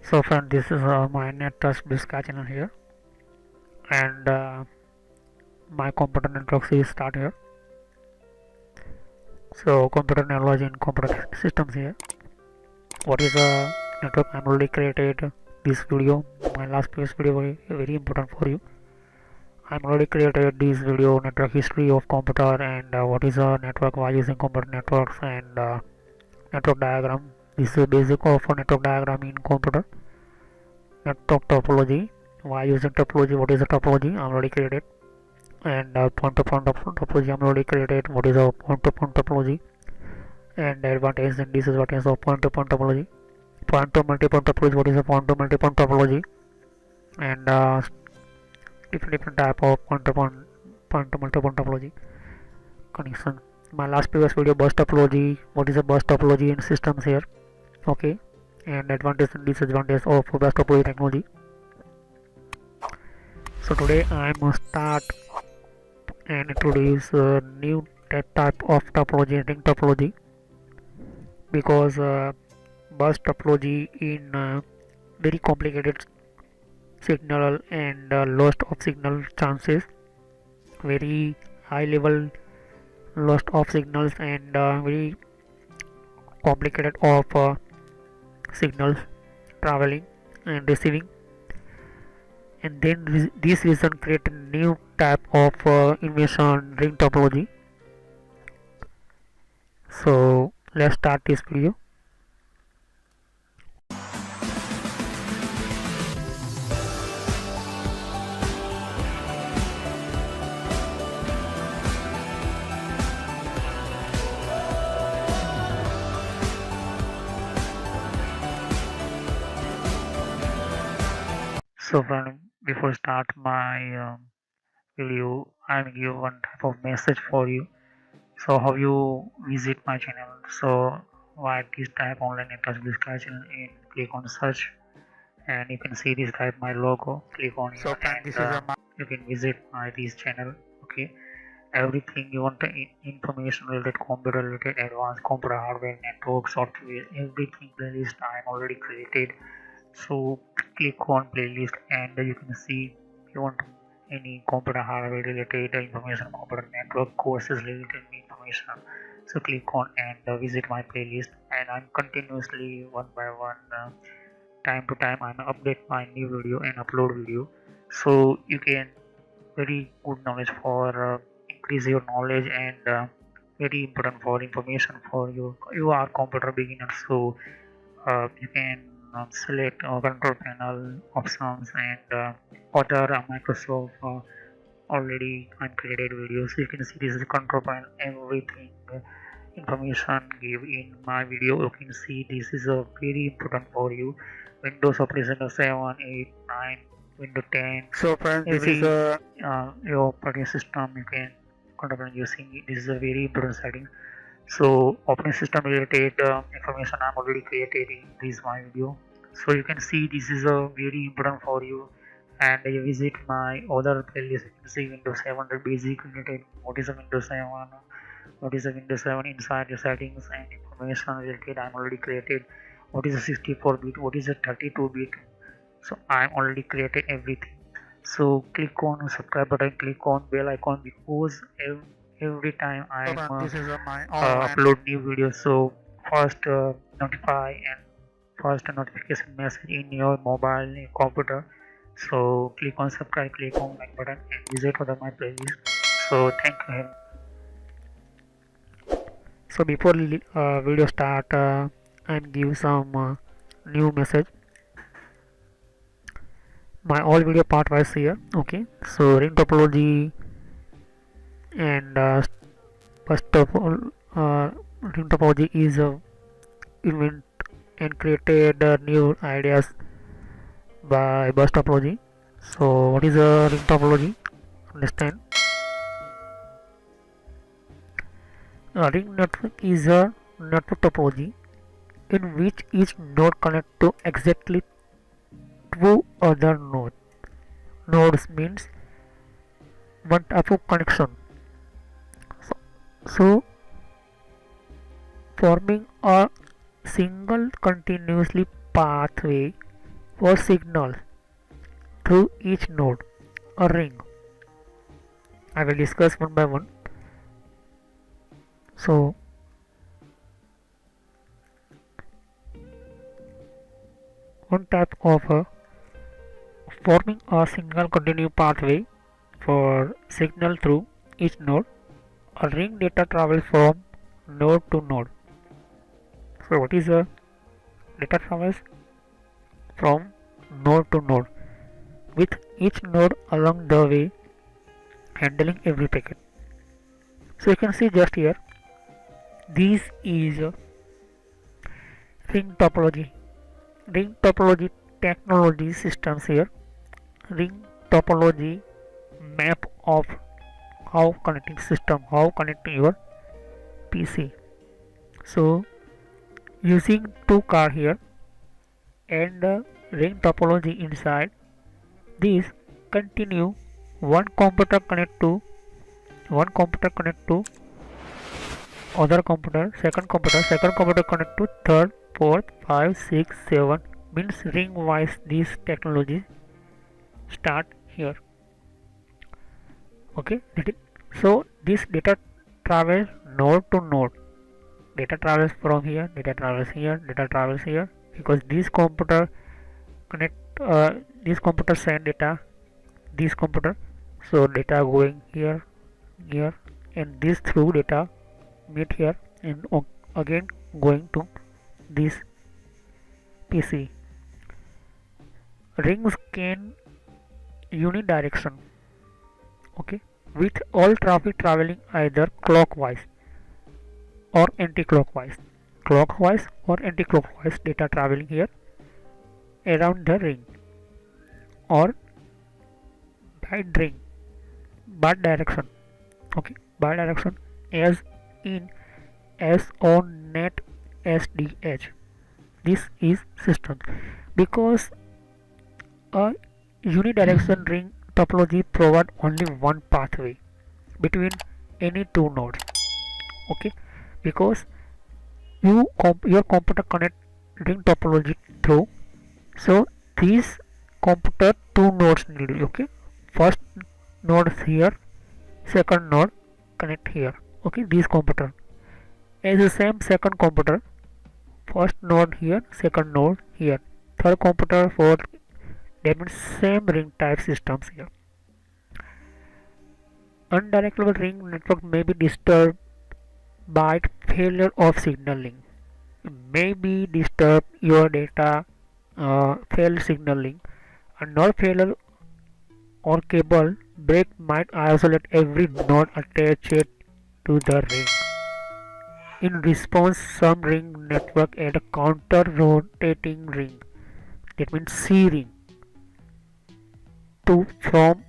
So friend, this is my Nettech Biscuit channel here, and my computer network is start here. So computer knowledge in computer systems here. What is a network? I'm already created this video. My last previous video very important for you. I'm already created this video network history of computer and what is a network, why using computer networks, and network diagram. This is basic of a network diagram in computer. Network topology, why using topology, what is a topology, I'm already created, and point to point topology, I'm already created, what is a point to point topology, and advantage and disadvantage of point to point topology, point to multi point topology, what is a point to multi point topology, and different type of point to multi point topology connection. My last previous video, bus topology, what is a bus topology in systems here, okay, and advantage and disadvantage of bus topology technology. So today I am start and introduce a new type of topology, ring topology, because bus topology in very complicated signal and loss of signal chances, very high level loss of signals, and very complicated of signals traveling and receiving, and then this reason create a new type of invention, ring topology. So let's start this video. So friend, before start my video, I will give one type of message for you. So how you visit my channel? So write this type online interest discussion and click on search, and you can see this type my logo. Click on So here friend, and this is you can visit my this channel. Okay, everything you want, information related, computer related, advanced computer hardware, network, software, everything playlist I am already created. So click on playlist and you can see you want any computer hardware related information, computer network courses related information. So click on and visit my playlist, and I'm continuously one by one, time to time I'm update my new video and upload video. So you can very good knowledge for increase your knowledge, and very important for information for you are computer beginner. So you can select control panel options and other Microsoft already uncreated videos. So you can see this is control panel, everything information give in my video. You can see this is a very important for you. Windows operating 7, 8, 9, Windows 10. so friend, this Every is a your operating system you can control using it. This is a very important setting. So operating system related information I'm already created in this my video. So you can see this is a very important for you, and you visit my other playlist. You can see Windows 7 basic related, what is a Windows 7, what is a Windows 7 inside the settings and information related I'm already created, what is a 64-bit, what is a 32-bit. So I'm already created everything. So click on subscribe button, click on bell icon, because every time so I'm friend, this is a my online. upload new videos, so first notify and first notification message in your mobile computer. So click on subscribe, click on like button, and visit other my playlist. So thank you. So before video start, I'm give some new message. My all video part was here. Okay, so ring topology and first of all, ring topology is a invent and created new ideas by bus topology. So what is a ring topology? Understand? A ring network is a network topology in which each node connects to exactly two other nodes. Nodes means one type of connection. So forming a single continuously pathway for signals through each node or ring. I will discuss one by one. So one type of forming a single continuous pathway for signal through each node. A ring data travels from node to node. So what is a data travels from node to node with each node along the way handling every packet. So you can see just here, this is ring topology. Ring topology technology systems here. Ring topology map of how connecting system, how connecting your PC. So using two card here and ring topology inside this continue one computer connect to other computer, second computer connect to third, fourth, 5, 6, 7, means ring wise this technology start here. Okay, so this data travels node to node. Data travels from here, data travels here, data travels here, because this computer connect this computer send data this computer, so data going here, and this through data meet here and again going to this PC. Rings can unidirection, okay, with all traffic traveling either clockwise or anti-clockwise. Clockwise or anti-clockwise data traveling here around the ring, or by direction, okay, by direction as in as on net SDH. This is system because a unidirection ring topology provide only one pathway between any two nodes, okay, because your computer connect ring topology through, so these computer two nodes needed, okay, first node here, second node connect here, okay, this computer as the same second computer, first node here, second node here, third computer, fourth, that means same ring type systems here. Undirectable ring network may be disturbed by failure of signaling, may be disturb your data failed signaling, and node failure or cable break might isolate every node attached to the ring. In response, some ring network add a counter rotating ring, that means C ring, to from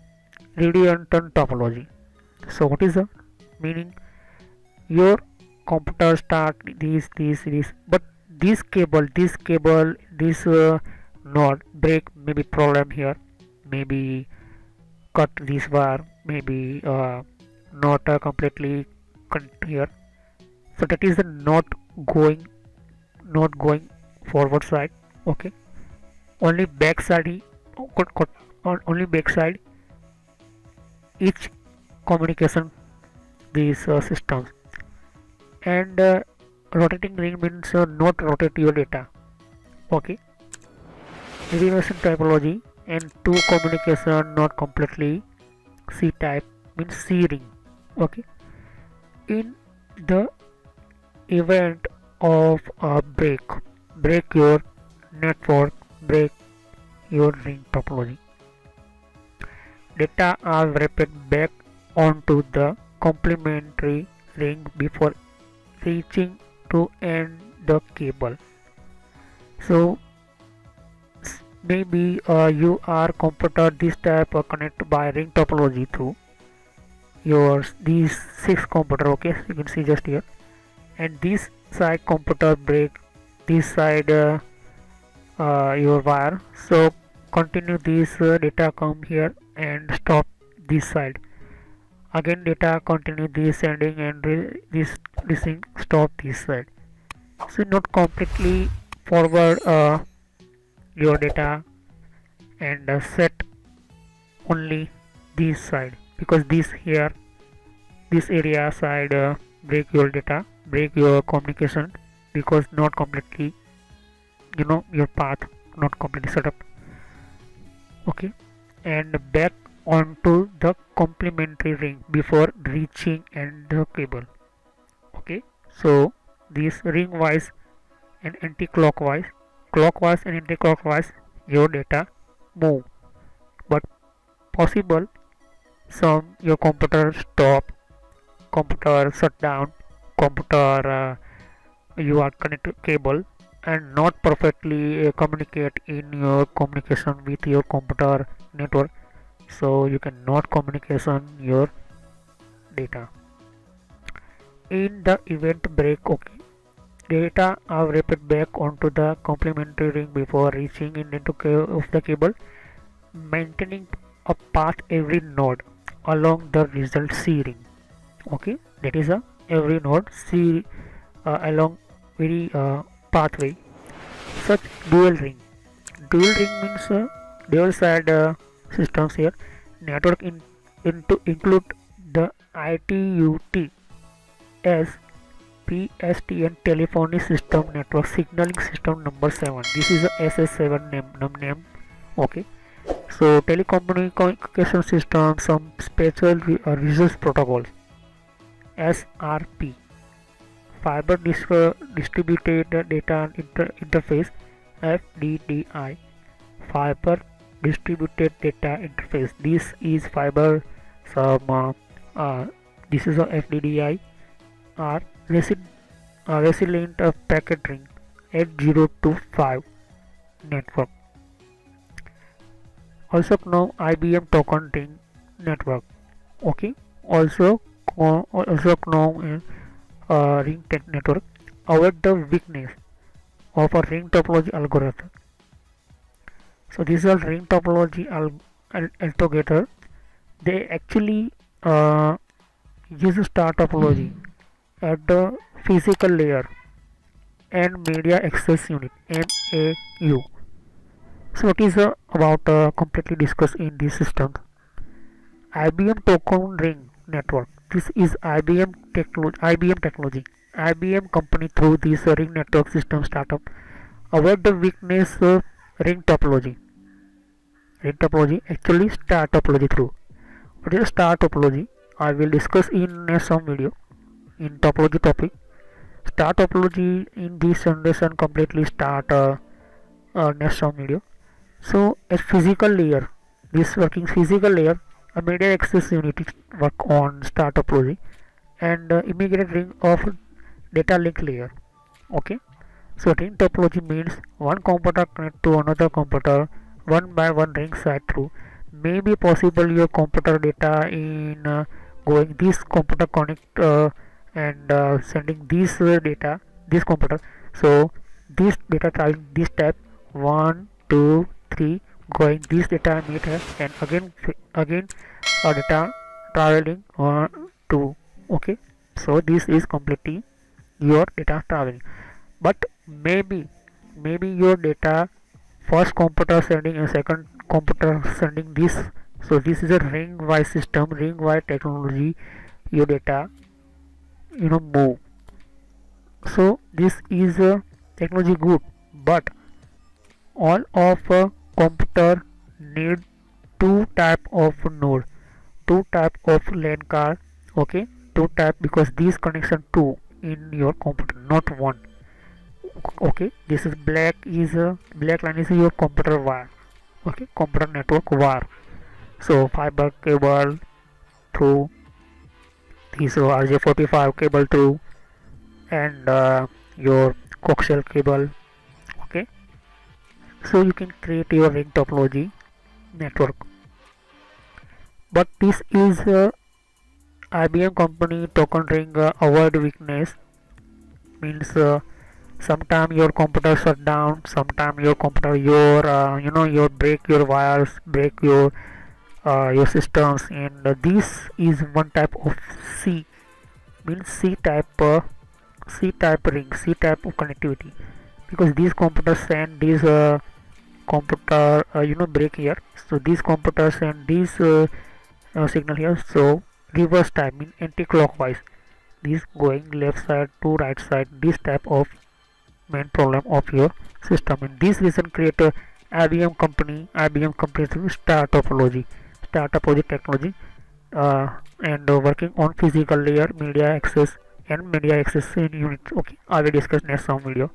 redundant topology. So what is the meaning? Your computer start this, but this cable, this node break, maybe problem here, maybe cut this wire, maybe not completely here, so that is the not going forward side, okay, only back side only back side each communication these systems, and rotating ring means not rotate your data, okay, derivation typology and two communication not completely C type means C ring, okay. In the event of a break your network, break your ring topology, data are wrapped back onto the complementary ring before reaching to end the cable. So maybe you are computer this type connect by ring topology through your these 6 computer, okay, you can see just here, and this side computer break this side your wire, so continue this data come here and stop this side, again data continue this sending and this thing stop this side, so not completely forward your data and set only this side, because this area side break your data, break your communication, because not completely, your path not completely set up. Okay, and back onto the complementary ring before reaching and the cable. Okay, so this ring wise and anti-clockwise, clockwise and anti-clockwise, your data move, but possible some your computer stop, computer shut down, computer you are connected cable and not perfectly communicate in your communication with your computer network, so you cannot communication your data. In the event break, okay, data are wrapped back onto the complementary ring before reaching into of the cable, maintaining a path every node along the result C ring. Okay, that is a every node C along very pathway. Such dual ring. Dual ring means dual side systems here. Network into include the ITUT as PSTN telephony system network signaling system number 7. This is a SS7 name. Okay. So telecommunication system, some special resource protocols, SRP, fiber distributed data interface, FDDI, fiber distributed data interface. This is fiber some this is a FDDI or resilient packet ring 8025 network, also known IBM token ring network. Okay, also known ring tech network. Avoid the weakness of a ring topology algorithm. So this is a ring topology altogether. They actually use star topology at the physical layer and media access unit MAU. So what is about completely discussed in this system? IBM token ring network. This is IBM technology. IBM company through this ring network system startup. Avoid the weakness ring topology. Ring topology actually star topology through. What is star topology? I will discuss in some video in topology topic. Star topology in this generation completely start next some video. So a physical layer, this working physical layer, a media access unit work on star topology and immediate ring of data link layer. Okay, so ring topology means one computer connect to another computer one by one ring side through. May be possible your computer data in going this computer connect and sending this data this computer. So this data traveling this type 1 2 3 going this data meter and again data traveling 1 2. Okay, so this is completely your data traveling, but maybe your data first computer sending and second computer sending this. So this is a ring wise system, ring wise technology, your data move. So this is a technology good, but all of a computer need two type of node, two type of LAN card. Okay, two type, because these connection two in your computer, not one. Okay, this is black line is your computer wire. Okay, computer network wire. So fiber cable through this RJ45 cable through and your coaxial cable. Okay, so you can create your ring topology network, but this is IBM company token ring avoid weakness means sometime your computer shut down, sometime your computer your break your wires, break your systems, and this is one type of C means C type ring, C type of connectivity, because these computers send these computer break here. So these computers and these signal here, so reverse time in anti-clockwise, this going left side to right side. This type of main problem of your system. In this reason create a IBM company through star topology technology, and working on physical layer, media access and media access in units. Okay, I will discuss next some video.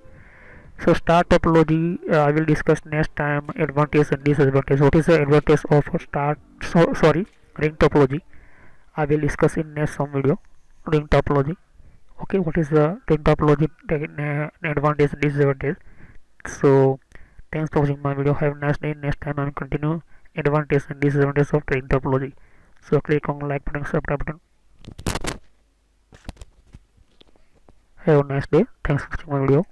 So star topology, I will discuss next time advantage and disadvantage. What is the advantage of ring topology? I will discuss in next some video. Ring topology. Okay, what is the ring topology advantage and disadvantage? So thanks for watching my video. Have a nice day. Next time I will continue advantage and disadvantage of ring topology. So click on like button, subscribe button. Have a nice day. Thanks for watching my video.